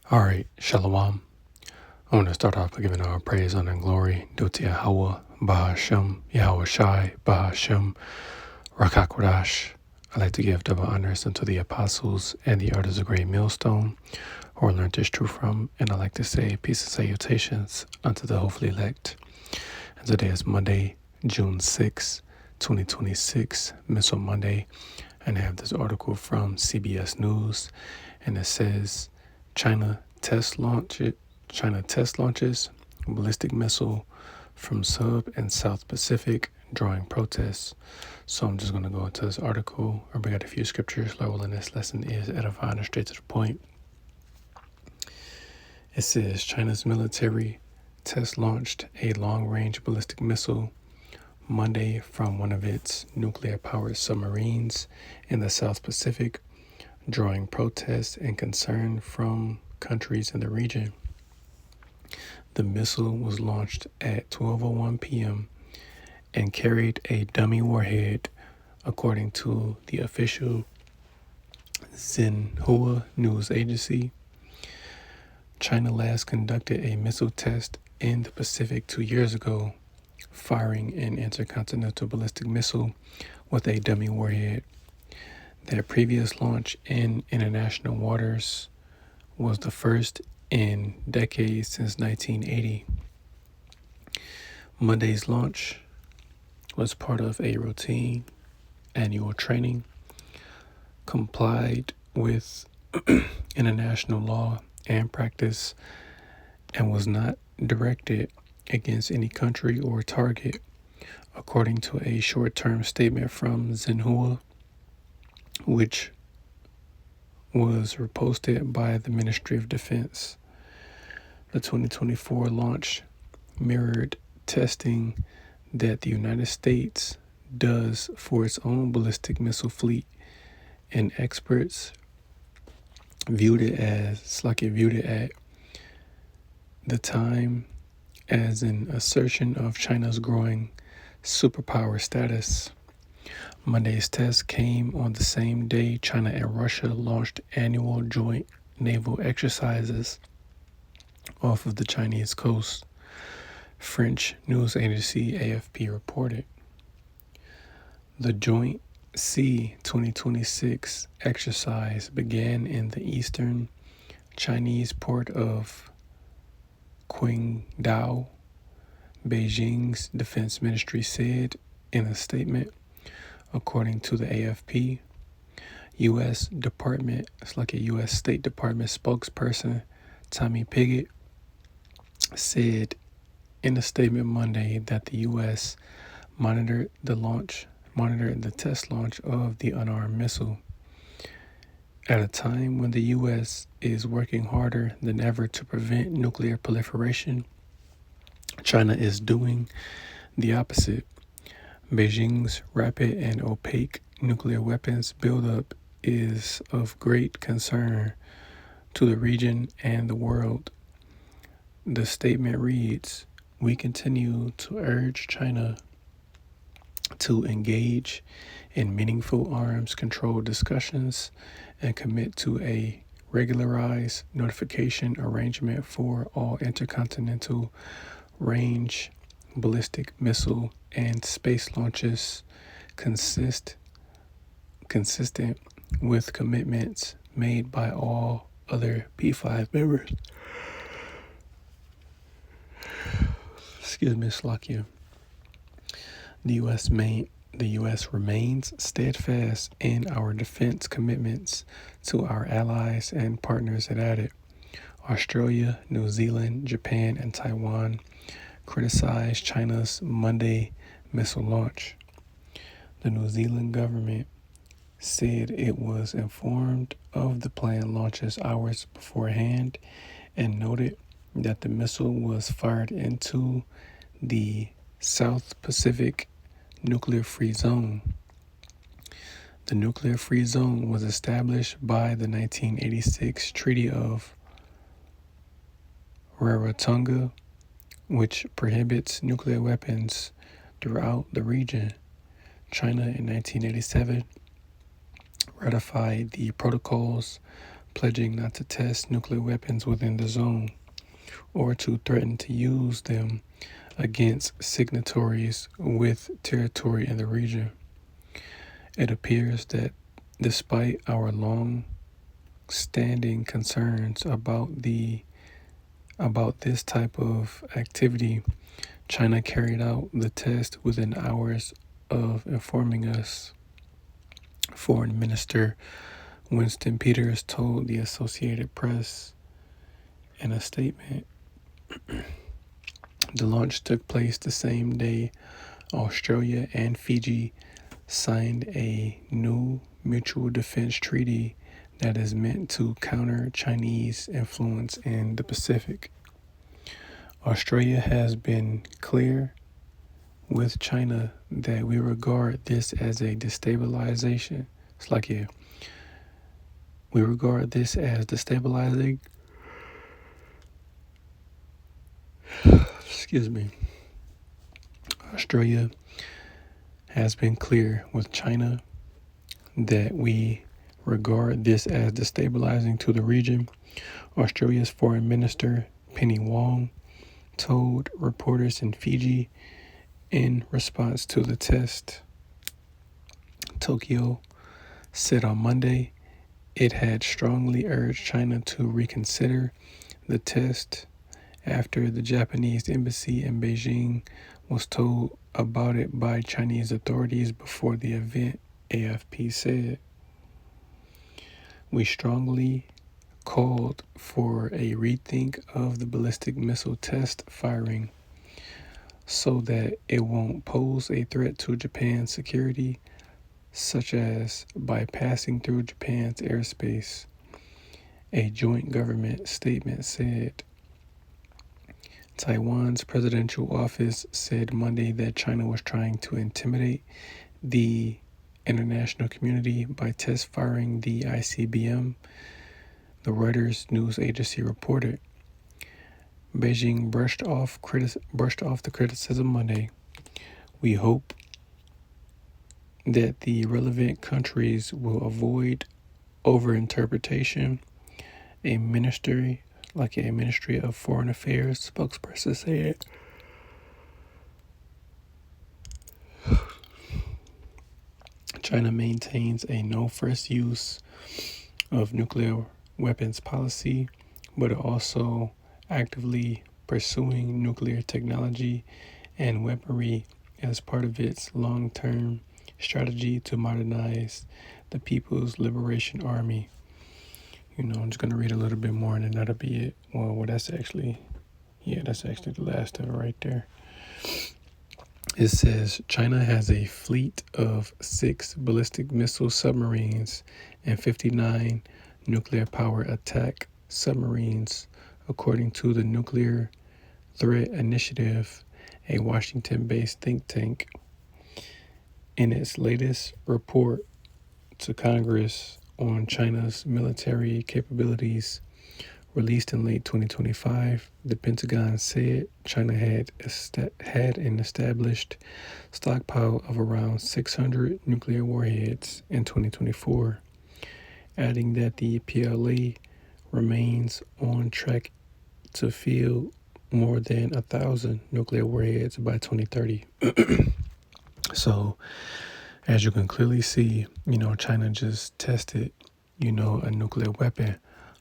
All right, Shalom. I want to start off by giving our praise, honor, and glory due to Yahweh, Bahashem, Yahweh Shai, Bahashem, Rakakwadash. I'd like to give double honors unto the apostles and the elders of Great Millstone, who I learned this truth from, and I'd like to say peace and salutations unto the hopefully elect. And today is Monday, June 6, 2026, Missile Monday, and I have this article from CBS News, and it says, China test launches ballistic missile from sub and South Pacific, drawing protests. So I'm just going to go into this article and bring out a few scriptures. Lord willing, this lesson is edifying and straight to the point. It says China's military test launched a long-range ballistic missile Monday from one of its nuclear-powered submarines in the South Pacific, drawing protests and concern from countries in the region. The missile was launched at 12:01 p.m. and carried a dummy warhead, according to the official Xinhua news agency. China last conducted a missile test in the Pacific 2 years ago, firing an intercontinental ballistic missile with a dummy warhead. Their previous launch in international waters was the first in decades since 1980. Monday's launch was part of a routine annual training, complied with international law and practice, and was not directed against any country or target, according to a short-term statement from Xinhua, which was reposted by the Ministry of Defense. The 2024 launch mirrored testing that the United States does for its own ballistic missile fleet, and experts viewed it at the time as an assertion of China's growing superpower status. Monday's test came on the same day China and Russia launched annual joint naval exercises off of the Chinese coast, French news agency AFP reported. The Joint Sea 2026 exercise began in the eastern Chinese port of Qingdao, Beijing's defense ministry said in a statement. According to the AFP, U.S. State Department spokesperson Tommy Pigott said in a statement Monday that the U.S. monitored the test launch of the unarmed missile. At a time when the U.S. is working harder than ever to prevent nuclear proliferation, China is doing the opposite. Beijing's rapid and opaque nuclear weapons buildup is of great concern to the region and the world. The statement reads, "We continue to urge China to engage in meaningful arms control discussions and commit to a regularized notification arrangement for all intercontinental range ballistic missile and space launches consistent with commitments made by all other P5 members." Slovakia. The U.S. remains steadfast in our defense commitments to our allies and partners, it added. Australia, New Zealand, Japan, and Taiwan criticized China's Monday missile launch. The New Zealand government said it was informed of the planned launches hours beforehand and noted that the missile was fired into the South Pacific nuclear-free zone. The nuclear-free zone was established by the 1986 Treaty of Rarotonga, which prohibits nuclear weapons throughout the region. China in 1987 ratified the protocols pledging not to test nuclear weapons within the zone or to threaten to use them against signatories with territory in the region. It appears that despite our long-standing concerns about this type of activity, China carried out the test within hours of informing us. Foreign Minister Winston Peters told the Associated Press in a statement. The launch took place the same day Australia and Fiji signed a new mutual defense treaty that is meant to counter Chinese influence in the Pacific. Australia has been clear with China that we regard this as a destabilization. It's like, yeah, we regard this as destabilizing. Excuse me. Australia has been clear with China that we regard this as destabilizing to the region. Australia's Foreign Minister Penny Wong told reporters in Fiji in response to the test. Tokyo said on Monday it had strongly urged China to reconsider the test after the Japanese embassy in Beijing was told about it by Chinese authorities before the event, AFP said. We strongly called for a rethink of the ballistic missile test firing so that it won't pose a threat to Japan's security, such as by passing through Japan's airspace, a joint government statement said. Taiwan's presidential office said Monday that China was trying to intimidate the international community by test firing the ICBM, the Reuters news agency reported. Beijing brushed off the criticism Monday. We hope that the relevant countries will avoid overinterpretation, a Ministry of Foreign Affairs spokesperson said. China maintains a no first use of nuclear weapons policy, but also actively pursuing nuclear technology and weaponry as part of its long-term strategy to modernize the People's Liberation Army. I'm just going to read a little bit more and then that'll be it. Well, that's actually the last of it right there. It says China has a fleet of 6 ballistic missile submarines and 59 nuclear power attack submarines, according to the Nuclear Threat Initiative, a Washington-based think tank. In its latest report to Congress on China's military capabilities, released in late 2025, the Pentagon said China had an established stockpile of around 600 nuclear warheads in 2024, adding that the PLA remains on track to field more than 1,000 nuclear warheads by 2030. So, as you can clearly see, China just tested, a nuclear weapon.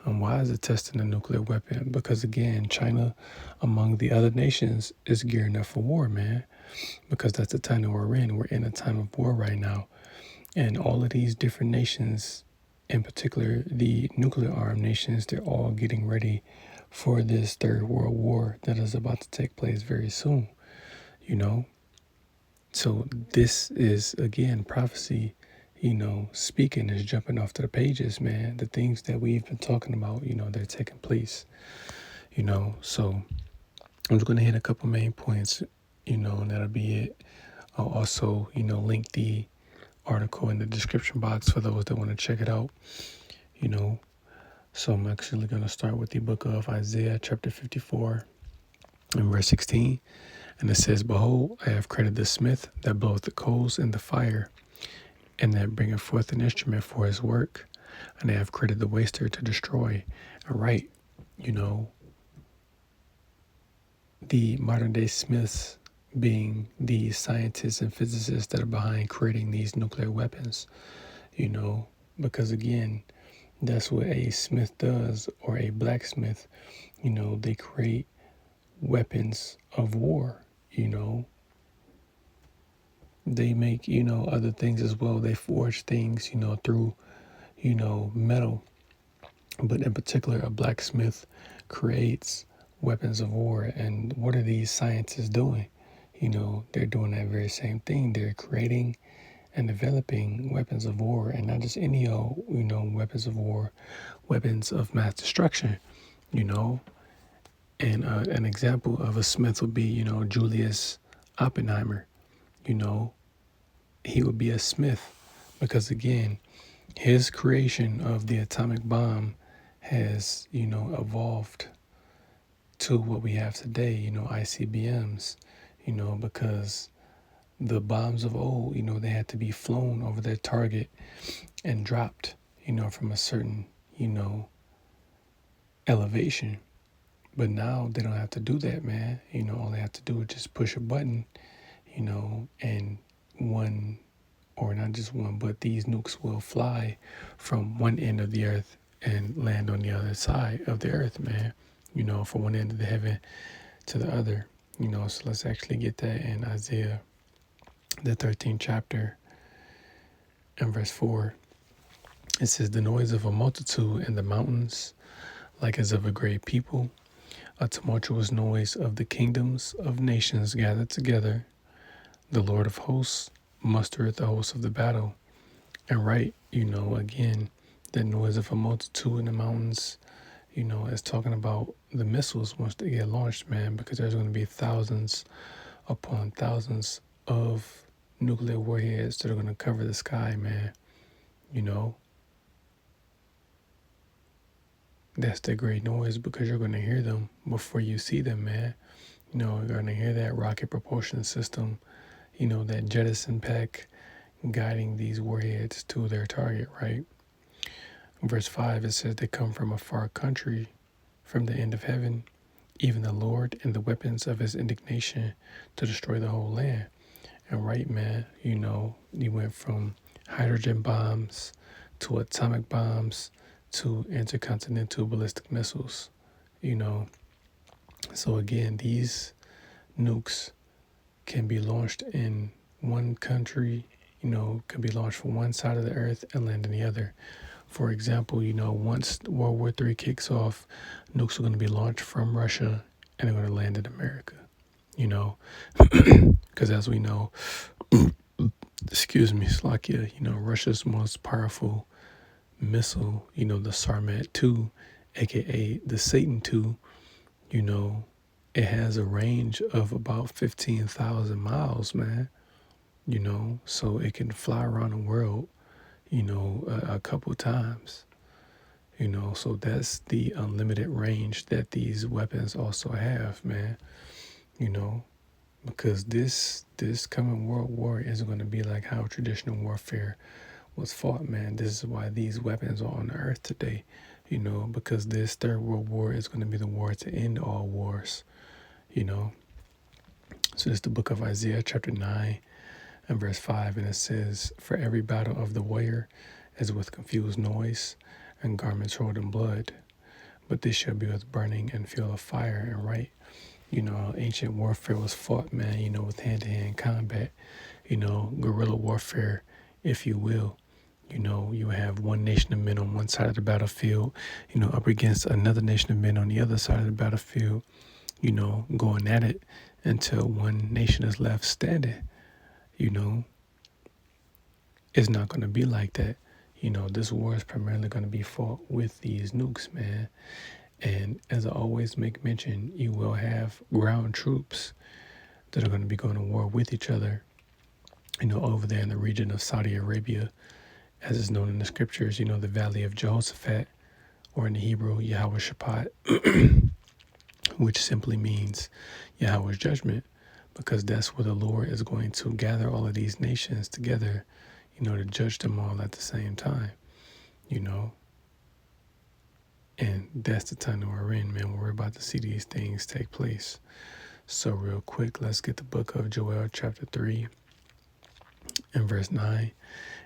Why is it testing a nuclear weapon? Because again, China, among the other nations, is gearing up for war, man. Because that's the time that we're in. We're in a time of war right now. And all of these different nations, in particular the nuclear armed nations, they're all getting ready for this third world war that is about to take place very soon, So this is, again, prophecy, speaking, is jumping off to the pages, man. The things that we've been talking about, they're taking place, So I'm just going to hit a couple main points, and that'll be it. I'll also, link the article in the description box for those that want to check it out, So I'm actually going to start with the book of Isaiah, chapter 54, and verse 16. And it says, Behold, I have created the smith that bloweth the coals in the fire, and that bringeth forth an instrument for his work. and they have created the waster to destroy and right. You know, the modern day Smiths being the scientists and physicists that are behind creating these nuclear weapons, you know, because again, that's what a smith does, or a blacksmith. You know, they create weapons of war, you know. They make, you know, other things as well. They forge things, you know, through, you know, metal. But in particular, a blacksmith creates weapons of war. And what are these scientists doing? You know, they're doing that very same thing. They're creating and developing weapons of war, and not just any old, you know, weapons of war, weapons of mass destruction, you know. And an example of a smith would be, you know, Julius Oppenheimer. You know, he would be a smith because, again, his creation of the atomic bomb has, you know, evolved to what we have today, you know, ICBMs, you know, because the bombs of old, you know, they had to be flown over their target and dropped, you know, from a certain, you know, elevation. But now they don't have to do that, man. You know, all they have to do is just push a button, you know, and one, or not just one, but these nukes will fly from one end of the earth and land on the other side of the earth, man. You know, from one end of the heaven to the other. You know, so let's actually get that in Isaiah, the 13th chapter, and verse 4. It says, "The noise of a multitude in the mountains, like as of a great people, a tumultuous noise of the kingdoms of nations gathered together. The Lord of hosts mustereth the hosts of the battle." And right, you know, again, the noise of a multitude in the mountains, you know, is talking about the missiles once they get launched, man, because there's going to be thousands upon thousands of nuclear warheads that are going to cover the sky, man. You know, that's the great noise because you're going to hear them before you see them, man. You know, you're going to hear that rocket propulsion system, you know, that jettison pack guiding these warheads to their target, right? Verse 5, it says, "They come from a far country, from the end of heaven, even the Lord and the weapons of his indignation to destroy the whole land." And right, man, you know, you went from hydrogen bombs to atomic bombs to intercontinental ballistic missiles, you know. So again, these nukes can be launched in one country, you know, can be launched from one side of the earth and land in the other. For example, you know, once World War III kicks off, nukes are going to be launched from Russia and they're going to land in America, you know, because as we know, excuse me, Slovakia, you know, Russia's most powerful missile, you know, the Sarmat 2, aka the Satan 2, you know, it has a range of about 15,000 miles, man, you know, so it can fly around the world, you know, a couple times, you know, so that's the unlimited range that these weapons also have, man, you know, because this coming world war isn't going to be like how traditional warfare was fought, man. This is why these weapons are on the earth today, you know, because this third world war is going to be the war to end all wars, you know. So it's the book of Isaiah chapter 9 and verse 5, and it says, "For every battle of the warrior is with confused noise and garments rolled in blood, but this shall be with burning and fuel of fire." And right, you know, ancient warfare was fought, man, you know, with hand-to-hand combat, you know, guerrilla warfare, if you will. You know, you have one nation of men on one side of the battlefield, you know, up against another nation of men on the other side of the battlefield, you know, going at it until one nation is left standing. You know, it's not going to be like that. You know, this war is primarily going to be fought with these nukes, man. And as I always make mention, you will have ground troops that are going to be going to war with each other, you know, over there in the region of Saudi Arabia, as is known in the scriptures, you know, the Valley of Jehoshaphat, or in the Hebrew, Yahweh Shaphat, which simply means Yahweh's judgment, because that's where the Lord is going to gather all of these nations together, you know, to judge them all at the same time, you know. And that's the time that we're in, man. We're about to see these things take place. So real quick, let's get the book of Joel chapter 3 and verse 9.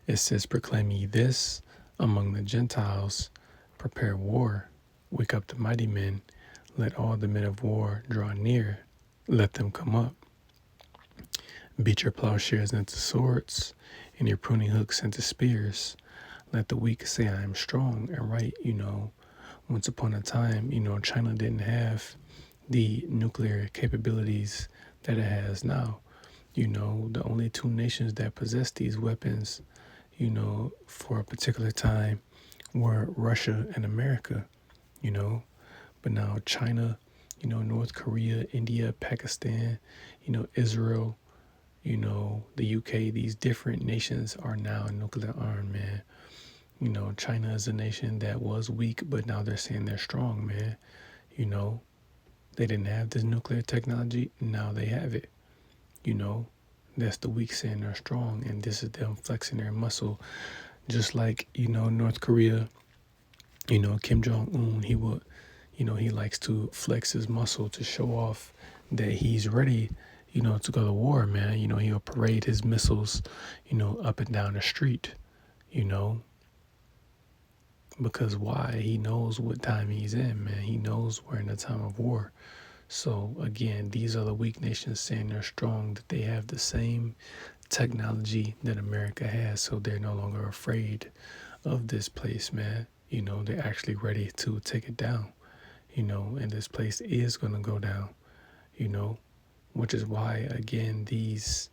It says, proclaim ye this among the Gentiles, prepare war, wake up the mighty men, let all the men of war draw near, let them come up. Beat your plowshares into swords, and your pruning hooks into spears. Let the weak say I am strong and right. Once upon a time, China didn't have the nuclear capabilities that it has now. The only two nations that possess these weapons, for a particular time were Russia and America, you know. But now China, North Korea, India, Pakistan, Israel, the UK, these different nations are now nuclear armed, man. China is a nation that was weak, but now they're saying they're strong, man. They didn't have this nuclear technology, now they have it. That's the weak saying they're strong, and this is them flexing their muscle. Just like, North Korea, Kim Jong-un, he likes to flex his muscle to show off that he's ready, to go to war, man. He'll parade his missiles, up and down the street, you know, because why? He knows what time he's in, man. He knows we're in a time of war. So again, these are the weak nations saying they're strong, that they have the same technology that America has, so they're no longer afraid of this place, man. They're actually ready to take it down, and this place is going to go down, which is why, again, these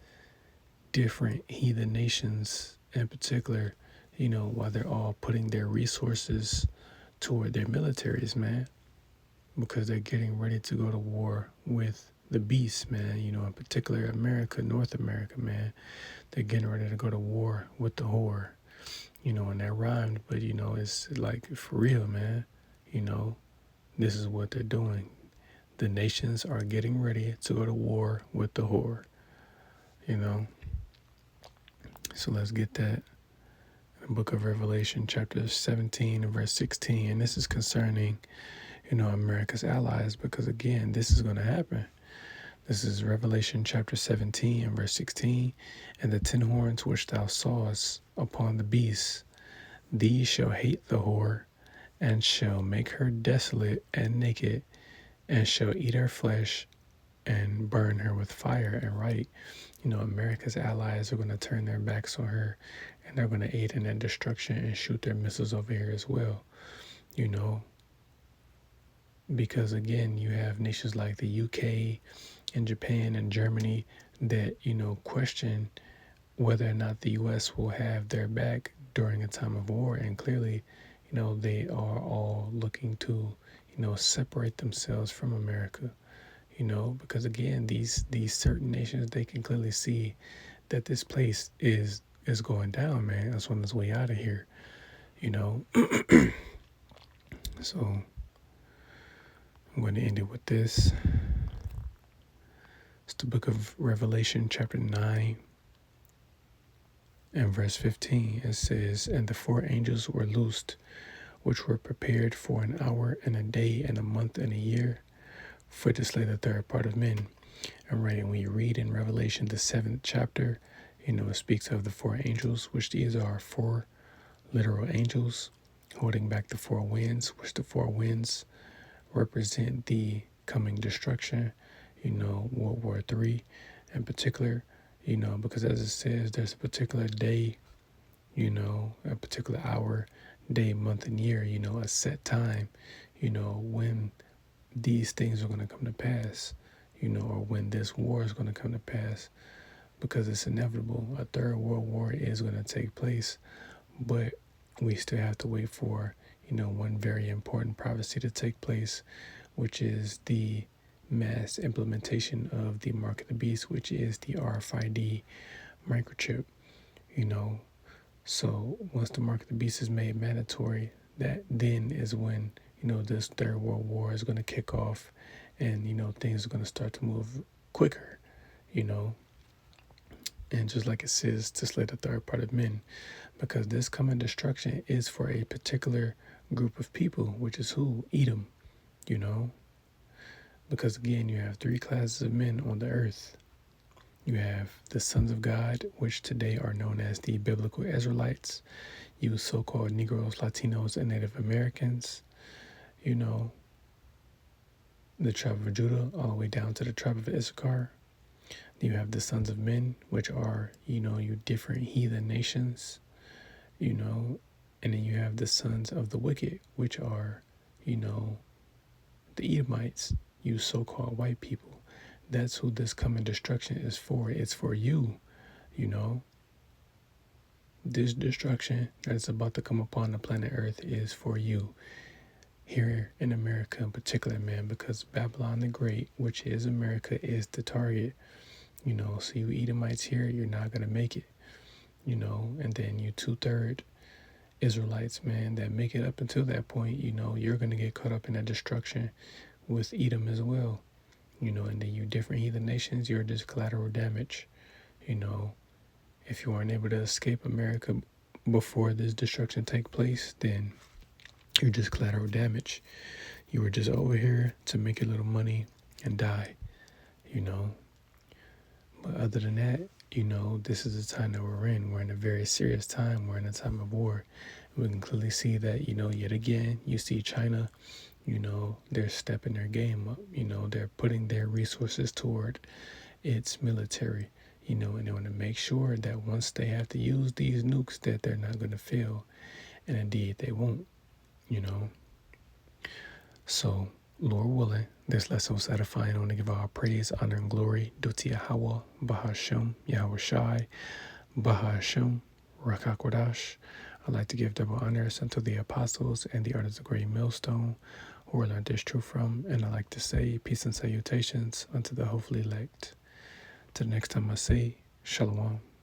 different heathen nations in particular, why they're all putting their resources toward their militaries, man, because they're getting ready to go to war with the beast, man. In particular, America, North America, man. They're getting ready to go to war with the whore, and that rhymed, but, it's like for real, man. This is what they're doing. The nations are getting ready to go to war with the whore, So let's get that. The book of Revelation, chapter 17 and verse 16. And this is concerning, America's allies, because again, this is going to happen. This is Revelation chapter 17 and verse 16. And the 10 horns which thou sawest upon the beast, these shall hate the whore, and shall make her desolate and naked, and shall eat her flesh, and burn her with fire. And right, America's allies are going to turn their backs on her, and they're going to aid in that destruction and shoot their missiles over here as well, because again, you have nations like the UK and Japan and Germany that, question whether or not the U.S. will have their back during a time of war. And clearly, they are all looking to, separate themselves from America, because again, these certain nations, they can clearly see that this place is going down, man. It's on its way out of here, So I'm going to end it with this. It's the book of Revelation, chapter 9 and verse 15. It says, and the 4 angels were loosed, which were prepared for an hour and a day and a month and a year, for to slay the third part of men. And right, and when you read in Revelation, the 7th chapter, it speaks of the 4 angels, which these are 4 literal angels holding back the 4 winds, which the 4 winds represent the coming destruction, World War III in particular, because as it says, there's a particular day, a particular hour, day, month, and year, a set time, when these things are going to come to pass, or when this war is going to come to pass, because it's inevitable. A third world war is going to take place, but we still have to wait for, one very important prophecy to take place, which is the mass implementation of the mark of the beast, which is the RFID microchip, So once the mark of the beast is made mandatory, that then is when, this third world war is going to kick off, and, things are going to start to move quicker, And just like it says, to slay the third part of men, because this coming destruction is for a particular group of people, which is who? Edom, you know? Because again, you have three classes of men on the earth. You have the sons of God, which today are known as the biblical Israelites, you so-called Negroes, Latinos, and Native Americans, you know, the tribe of Judah, all the way down to the tribe of Issachar. You have the sons of men, which are, you know, you different heathen nations, you know, and then you have the sons of the wicked, which are, you know, the Edomites, you so-called white people. That's who this coming destruction is for. It's for you, you know. This destruction that's about to come upon the planet Earth is for you. Here in America in particular, man, because Babylon the Great, which is America, is the target. You know, so you Edomites here, you're not going to make it, you know, and then you 2/3 Israelites, man, that make it up until that point, you know, you're going to get caught up in that destruction with Edom as well, you know, and then you different heathen nations, you're just collateral damage, you know. If you aren't able to escape America before this destruction take place, then you're just collateral damage. You were just over here to make a little money and die, you know. But other than that, you know, this is the time that we're in. We're in a very serious time. We're in a time of war. We can clearly see that, you know, yet again, you see China, you know, they're stepping their game up. You know, they're putting their resources toward its military, you know, and they want to make sure that once they have to use these nukes that they're not going to fail. And indeed, they won't, you know. So, Lord willing, this lesson was edifying. I want to give all praise, honor, and glory due to Yahweh, Bahashem, Yahweh Shai, Bahashem, Rakakwadash. I'd like to give double honors unto the apostles and the artists of great millstone who we learned this truth from. And I'd like to say peace and salutations unto the hopefully elect. Till the next time I say, Shalom.